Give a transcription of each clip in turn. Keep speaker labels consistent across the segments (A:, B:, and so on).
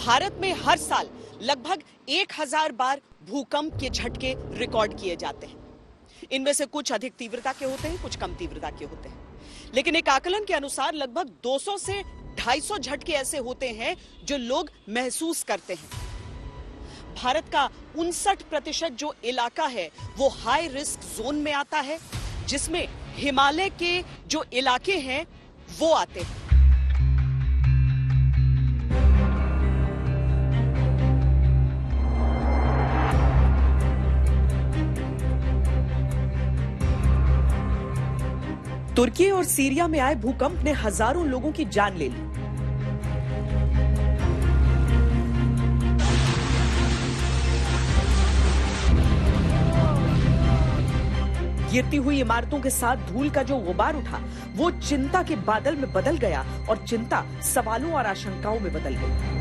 A: भारत में हर साल लगभग 1000 बार भूकंप के झटके रिकॉर्ड किए जाते हैं। इनमें से कुछ अधिक तीव्रता के होते हैं, कुछ कम तीव्रता के होते हैं, लेकिन एक आकलन के अनुसार लगभग 200 से 250 झटके ऐसे होते हैं जो लोग महसूस करते हैं। भारत का 59% जो इलाका है वो हाई रिस्क जोन में आता है, जिसमें हिमालय के जो इलाके हैं वो आते हैं। तुर्की और सीरिया में आए भूकंप ने हजारों लोगों की जान ले ली। गिरती हुई इमारतों के साथ धूल का जो गुबार उठा वो चिंता के बादल में बदल गया और चिंता सवालों और आशंकाओं में बदल गई।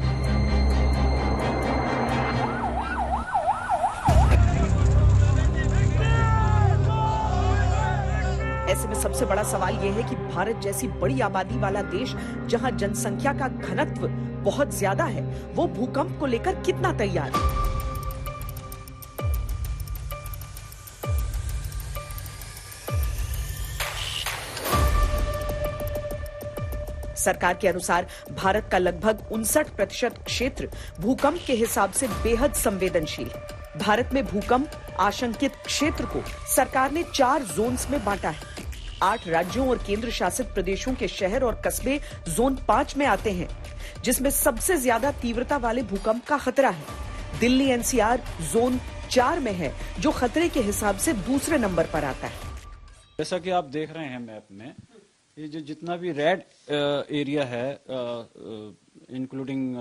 A: ऐसे में सबसे बड़ा सवाल यह है कि भारत जैसी बड़ी आबादी वाला देश, जहां जनसंख्या का घनत्व बहुत ज्यादा है, वो भूकंप को लेकर कितना तैयार है। सरकार के अनुसार भारत का लगभग 59% क्षेत्र भूकंप के हिसाब से बेहद संवेदनशील है। भारत में भूकंप आशंकित क्षेत्र को सरकार ने 4 जोन्स में बांटा है। 8 राज्यों और केंद्र शासित प्रदेशों के शहर और कस्बे जोन 5 में आते हैं, जिसमें सबसे ज्यादा तीव्रता वाले भूकंप का खतरा है। दिल्ली एनसीआर जोन 4 में है, जो खतरे के हिसाब से दूसरे नंबर पर आता है।
B: जैसा कि आप देख रहे हैं मैप में, ये जो जितना भी रेड एरिया है, including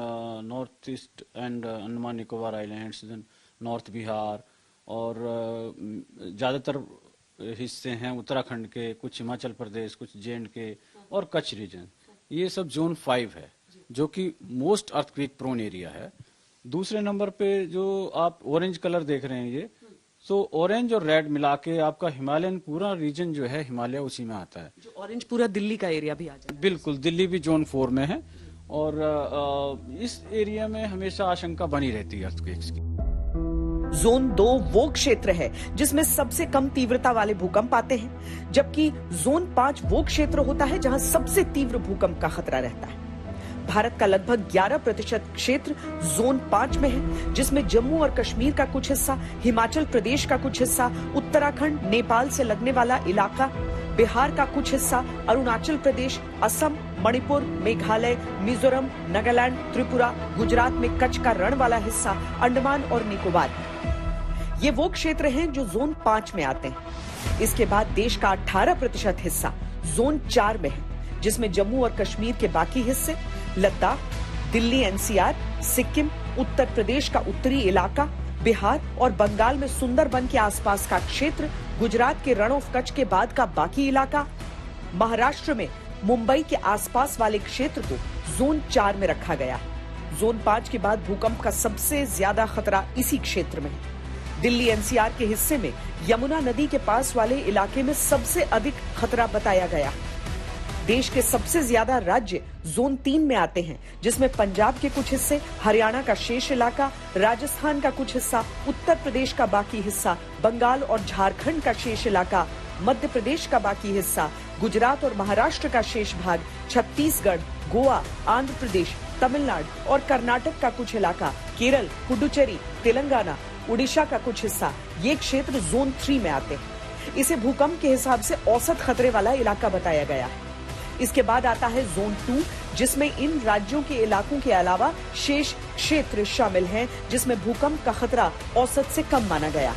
B: north east and Andaman Nicobar islands, north Bihar और ज्यादातर हिस्से हैं उत्तराखंड के, कुछ हिमाचल प्रदेश, कुछ जे&के और कच्छ रीजन, ये सब जोन 5 है, जो कि मोस्ट अर्थक्वेक प्रोन एरिया है। दूसरे नंबर पे जो आप ऑरेंज कलर देख रहे हैं, ये तो ऑरेंज और रेड मिला के आपका हिमालयन पूरा रीजन जो है, हिमालय उसी में आता है।
A: जो ऑरेंज पूरा दिल्ली का एरिया भी आ जाता है।
B: बिल्कुल, दिल्ली भी जोन 4 में है और इस एरिया में हमेशा आशंका बनी रहती है अर्थक्वेक्स की।
A: जोन 2 वो क्षेत्र है जिसमें सबसे कम तीव्रता वाले भूकंप आते हैं, जबकि जोन 5 वो क्षेत्र होता है जहां सबसे तीव्र भूकंप का खतरा रहता है। भारत का लगभग 11% क्षेत्र जोन 5 में है, जिसमें जम्मू और कश्मीर का कुछ हिस्सा, हिमाचल प्रदेश का कुछ हिस्सा, उत्तराखंड, नेपाल से लगने वाला इलाका, बिहार का कुछ हिस्सा, अरुणाचल प्रदेश, असम, मणिपुर, मेघालय, मिजोरम, नागालैंड, त्रिपुरा, गुजरात में कच्छ का रण वाला हिस्सा, अंडमान और निकोबार। ये वो क्षेत्र हैं जो जोन 5 में आते हैं। इसके बाद देश का 18% हिस्सा जोन 4 में है, जिसमें जम्मू और कश्मीर के बाकी हिस्से, लद्दाख, दिल्ली एनसीआर, सिक्किम, उत्तर प्रदेश का उत्तरी इलाका, बिहार और बंगाल में सुंदरबन के आसपास का क्षेत्र, गुजरात के रण ऑफ कच्छ के बाद का बाकी इलाका, महाराष्ट्र में मुंबई के आसपास वाले क्षेत्र को जोन 4 में रखा गया। जोन 5 के बाद भूकंप का सबसे ज्यादा खतरा इसी क्षेत्र में है। दिल्ली एनसीआर के हिस्से में यमुना नदी के पास वाले इलाके में सबसे अधिक खतरा बताया गया। देश के सबसे ज्यादा राज्य जोन 3 में आते हैं, जिसमें पंजाब के कुछ हिस्से, हरियाणा का शेष इलाका, राजस्थान का कुछ हिस्सा, उत्तर प्रदेश का बाकी हिस्सा, बंगाल और झारखंड का शेष इलाका, मध्य प्रदेश का बाकी हिस्सा, गुजरात और महाराष्ट्र का शेष भाग, छत्तीसगढ़, गोवा, आंध्र प्रदेश, तमिलनाडु और कर्नाटक का कुछ इलाका, केरल, पुडुचेरी, तेलंगाना, उड़ीसा का कुछ हिस्सा, ये क्षेत्र जोन 3 में आते हैं। इसे भूकंप के हिसाब से औसत खतरे वाला इलाका बताया गया। इसके बाद आता है जोन 2, जिसमें इन राज्यों के इलाकों के अलावा शेष क्षेत्र शामिल हैं, जिसमें भूकंप का खतरा औसत से कम माना गया।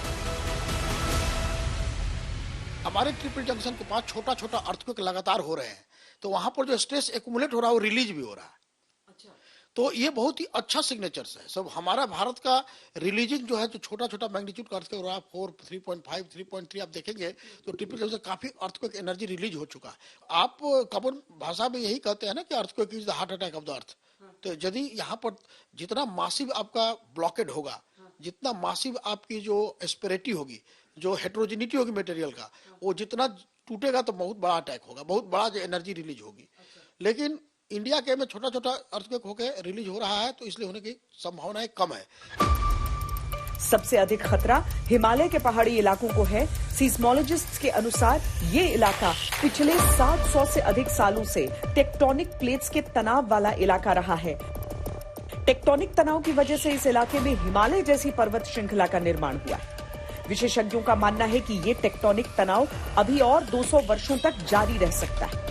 C: हमारे ट्रिपल जंक्शन के पास छोटा छोटा अर्थक्वेक लगातार हो रहे हैं, तो वहां पर जो स्ट्रेस एक्युमुलेट हो रहा है वो रिलीज भी हो रहा है। अच्छा। तो ये बहुत ही अच्छा सिग्नेचर्स है। सब हमारा भारत का रिलीजिंग जो है, जो छोटा छोटा मैग्नीट्यूड का अर्थक्वेक हो रहा है, 4, 3.5, 3.3 आप देखेंगे तो ट्रिपल जंक्शन काफी अर्थक्वेक एनर्जी रिलीज हो चुका है। आप कॉमन भाषा में यही कहते हैं ना कि earthquake is the heart attack of the earth. तो यदि यहाँ पर जितना मासिव आपका ब्लॉकेड होगा, जितना मासिव आपकी जो एस्पेरिटी होगी, जो हेट्रोजिनिटी होगी मटेरियल का, वो जितना टूटेगा तो बहुत बड़ा अटैक होगा, बहुत बड़ा जो एनर्जी रिलीज होगी। लेकिन इंडिया के में छोटा छोटा अर्थक्वेक होके रिलीज हो रहा है, तो इसलिए होने की संभावनाएं कम है।
A: सबसे अधिक खतरा हिमालय के पहाड़ी इलाकों को है। सीस्मोलॉजिस्ट्स के अनुसार ये इलाका पिछले 700 से अधिक सालों से टेक्टोनिक प्लेट्स के तनाव वाला इलाका रहा है। टेक्टोनिक तनाव की वजह से इस इलाके में हिमालय जैसी पर्वत श्रृंखला का निर्माण हुआ। विशेषज्ञों का मानना है कि ये टेक्टोनिक तनाव अभी और 200 वर्षों तक जारी रह सकता है।